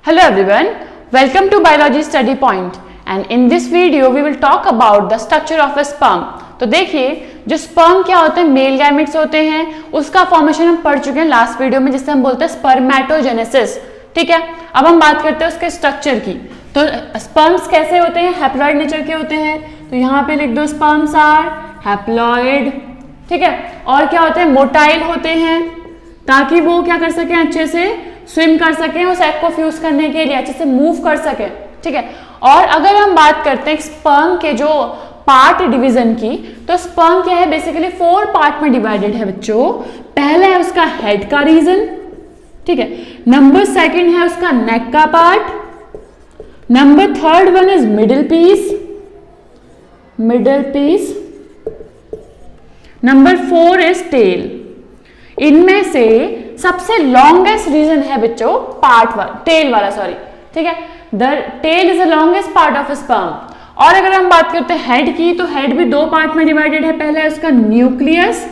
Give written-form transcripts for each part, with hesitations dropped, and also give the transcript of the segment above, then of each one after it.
Hello everyone, welcome to Biology Study Point and in this video we will talk about the structure of a sperm। तो देखिए जो sperm क्या होते हैं, male gametes होते हैं, उसका फॉर्मेशन हम पढ़ चुके हैं लास्ट वीडियो में जिसे हम बोलते हैं स्पर्मेटोजेनेसिस। ठीक है, अब हम बात करते हैं उसके स्ट्रक्चर की। तो स्पर्म्स कैसे होते हैं, हैप्लॉइड नेचर के होते हैं। तो यहाँ पे लिख दो स्पर्म्स आर हैप्लॉइड। ठीक है, और क्या होते हैं, मोटाइल होते हैं ताकि वो क्या कर सकें, अच्छे से स्विम कर सकें, उस एग को फ्यूज करने के लिए अच्छे से मूव कर सकें। ठीक है, और अगर हम बात करते हैं स्पर्म के जो पार्ट डिवीजन की, तो स्पर्म क्या है, बेसिकली 4 पार्ट में डिवाइडेड है बच्चों। पहला है उसका हेड का रीजन, ठीक है। नंबर 2 है उसका नेक का part. Number 3 one is middle piece. Number 4 is tail. इनमें से सबसे लॉन्गेस्ट रीजन है बच्चों टेल वाला, सॉरी। ठीक है, the tail is the longest part of sperm. और अगर हम बात करते हैं हेड की, तो हेड भी 2 पार्ट में डिवाइडेड है। पहला है उसका न्यूक्लियस,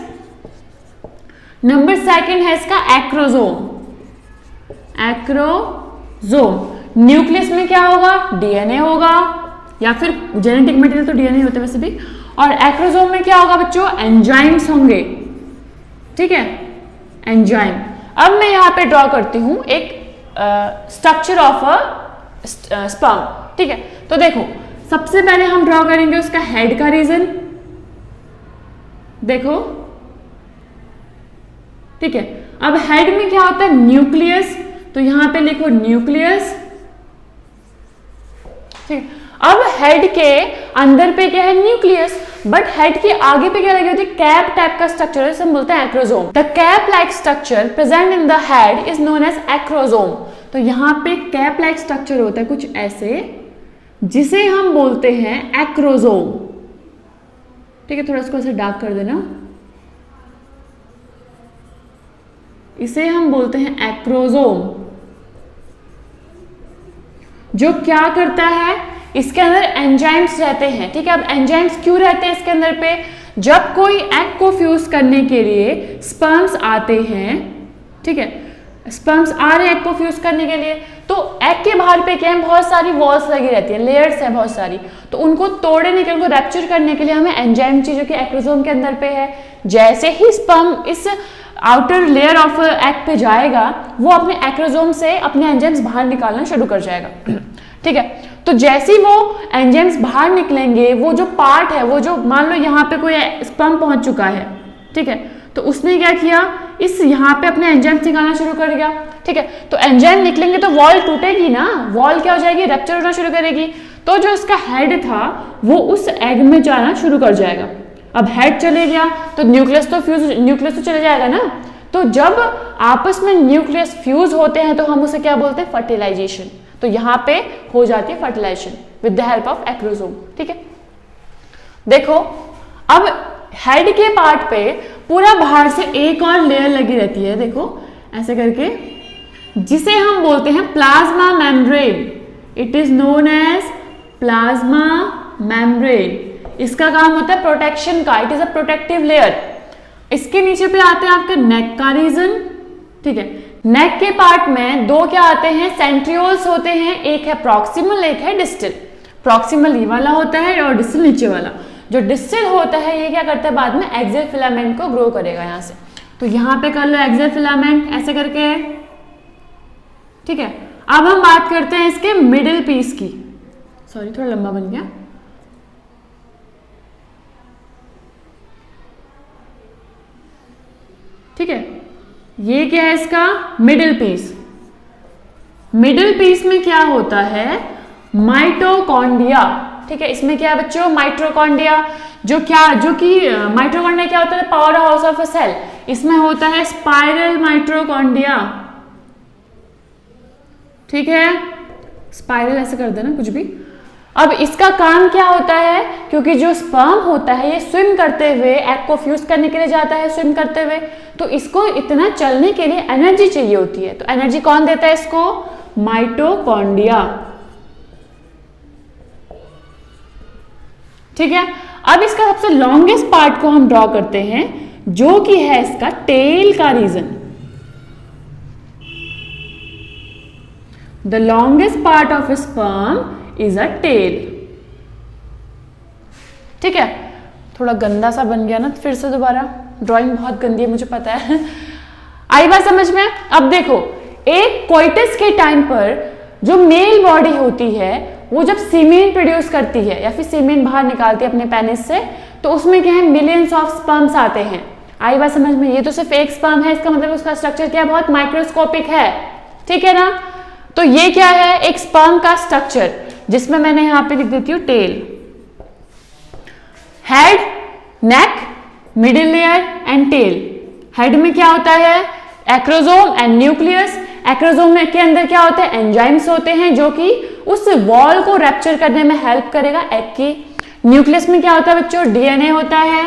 नंबर 2 है इसका एक्रोजोम। न्यूक्लियस में क्या होगा, डीएनए होगा, या फिर जेनेटिक मटेरियल, तो डीएनए होते हैं वैसे भी। और एक्रोजोम में क्या होगा बच्चों, एंजाइम्स होंगे। ठीक है, एंजाइम। अब मैं यहां पे ड्रॉ करती हूं एक स्ट्रक्चर ऑफ अ स्पर्म। ठीक है, तो देखो सबसे पहले हम ड्रॉ करेंगे उसका हेड का रीजन। देखो, ठीक है। अब हेड में क्या होता है, न्यूक्लियस, तो यहां पे लिखो न्यूक्लियस। ठीक, अब हेड के अंदर पे क्या है, न्यूक्लियस, बट हेड के आगे पे क्या लगी होती है, कैप टाइप का स्ट्रक्चर है, जिसे हम बोलते हैं acrosome. The cap like structure present in the head is known as acrosome. तो यहाँ पे कैप लाइक स्ट्रक्चर होता है कुछ ऐसे, जिसे हम बोलते हैं एक्रोजोम। ठीक है, थोड़ा इसको ऐसे डार्क कर देना, इसे हम बोलते हैं एक्रोजोम। जो क्या करता है, इसके अंदर एंजाइम्स रहते हैं। ठीक है, अब एंजाइम्स क्यों रहते हैं इसके अंदर पे, जब कोई एग को फ्यूज करने के लिए स्पर्म्स आते हैं, ठीक है, स्पर्म्स आ रहे हैं एग को फ्यूज करने के लिए, तो एग के बाहर पे क्या है, बहुत सारी वॉल्स लगी रहती है, लेयर्स है बहुत सारी, तो उनको तोड़ने के लिए, उनको रैप्चर करने के लिए हमें एंजाइम चाहिए जो कि एक्रोजोम के अंदर पे है। जैसे ही स्पर्म इस आउटर लेयर ऑफ एग पे जाएगा, वो अपने एक्रोजोम से अपने एंजाइम्स बाहर निकालना शुरू कर जाएगा। ठीक है, तो जैसे ही वो एंजाइम्स बाहर निकलेंगे, वो जो पार्ट है, वो जो मान लो यहाँ पे कोई स्पर्म पहुंच चुका है, ठीक है, तो उसने क्या किया, इस यहाँ पे अपने एंजाइम्स निकालना शुरू कर दिया। ठीक है, तो एंजाइम निकलेंगे तो वॉल टूटेगी ना, वॉल क्या हो जाएगी, रप्चर होना शुरू करेगी। तो जो इसका हेड था वो उस एग में जाना शुरू कर जाएगा। अब हेड चले गया तो न्यूक्लियस तो चले जाएगा ना। तो जब आपस में न्यूक्लियस फ्यूज होते हैं तो हम उसे क्या बोलते हैं, फर्टिलाइजेशन। तो यहां पे हो जाती है fertilisation with the help of acrosome. ठीक है, देखो अब हेड के पार्ट पे पूरा बाहर से एक और लेयर लगी रहती है, देखो ऐसे करके, जिसे हम बोलते हैं plasma membrane. It is known as plasma membrane. इसका काम होता है प्रोटेक्शन का, it is a protective layer. इसके नीचे पे आते हैं आपका नेक का रीजन। ठीक है, नेक के पार्ट में 2 क्या आते हैं, सेंट्रियोल्स होते हैं, एक है प्रॉक्सिमल, एक है डिस्टल। प्रॉक्सिमल ये वाला होता है और डिस्टल नीचे वाला। जो डिस्टल होता है ये क्या करता है, बाद में एक्सियल फिलामेंट को ग्रो करेगा यहाँ से। तो यहाँ पे कर लो एक्सियल फिलामेंट ऐसे करके। ठीक है, अब हम बात करते हैं इसके मिडिल पीस की। सॉरी, थोड़ा लंबा बन गया। ठीक है, ये क्या है इसका मिडिल पीस। मिडिल पीस में क्या होता है, माइटोकॉन्ड्रिया। ठीक है, इसमें क्या है बच्चों, माइटोकॉन्ड्रिया। जो कि माइटोकॉन्ड्रिया क्या होता है, power house of a cell. इसमें होता है स्पाइरल माइटोकॉन्ड्रिया। ठीक है, स्पाइरल ऐसे कर देना कुछ भी। अब इसका काम क्या होता है, क्योंकि जो स्पर्म होता है ये स्विम करते हुए एग को फ्यूज करने के लिए जाता है, स्विम करते हुए, तो इसको इतना चलने के लिए एनर्जी चाहिए होती है। तो एनर्जी कौन देता है इसको, माइटोकॉन्ड्रिया। ठीक है, अब इसका सबसे लॉन्गेस्ट पार्ट को हम ड्रॉ करते हैं, जो कि है इसका टेल का region. The longest part of sperm is a tail. ठीक है, थोड़ा गंदा सा बन गया ना, फिर से दोबारा, ड्राइंग बहुत गंदी है मुझे पता है। आई बात समझ में? अब देखो, एक कोइटस के टाइम पर जो मेल बॉडी होती है वो जब सीमेन प्रोड्यूस करती है या फिर सीमेन बाहर निकालती है अपने पेनिस से, तो उसमें क्या है, मिलियंस ऑफ स्पर्म्स आते हैं। आई बात समझ में? ये तो सिर्फ एक स्पर्म है, इसका मतलब उसका स्ट्रक्चर क्या है, बहुत माइक्रोस्कोपिक है। ठीक है ना? तो ये क्या है, एक स्पर्म का स्ट्रक्चर, जिसमें मैंने यहां पे लिख देती हूँ tail. Head, neck, middle layer and tail. Head में क्या होता है, एक्रोसोम एंड न्यूक्लियस। एक्रोसोम में के अंदर क्या होते हैं, एंजाइम्स होते हैं जो कि उस वॉल को रैप्चर करने में हेल्प करेगा एग की। न्यूक्लियस में क्या होता है बच्चों, डीएनए होता है।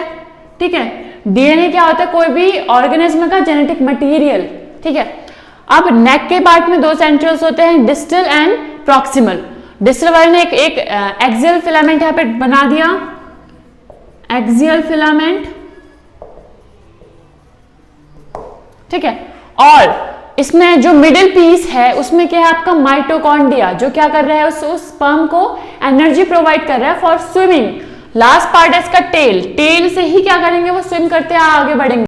ठीक है, डीएनए क्या होता है, कोई भी ऑर्गेनिज्म का जेनेटिक मटेरियल। ठीक है, अब नेक के पार्ट में दो सेंट्रल्स होते हैं, डिस्टल एंड प्रॉक्सिमल। डिस्टल वाले ने एक एक्सियल फिलामेंट यहां पे बना दिया, एक्सियल फिलामेंट। ठीक है, और इसमें जो मिडिल पीस है उसमें क्या है आपका माइटोकॉन्ड्रिया, जो क्या कर रहा है, उस स्पर्म को एनर्जी प्रोवाइड कर रहा है फॉर स्विमिंग। लास्ट पार्ट है इसका टेल। टेल से ही क्या करेंगे, वो स्विम करते आगे बढ़ेंगे।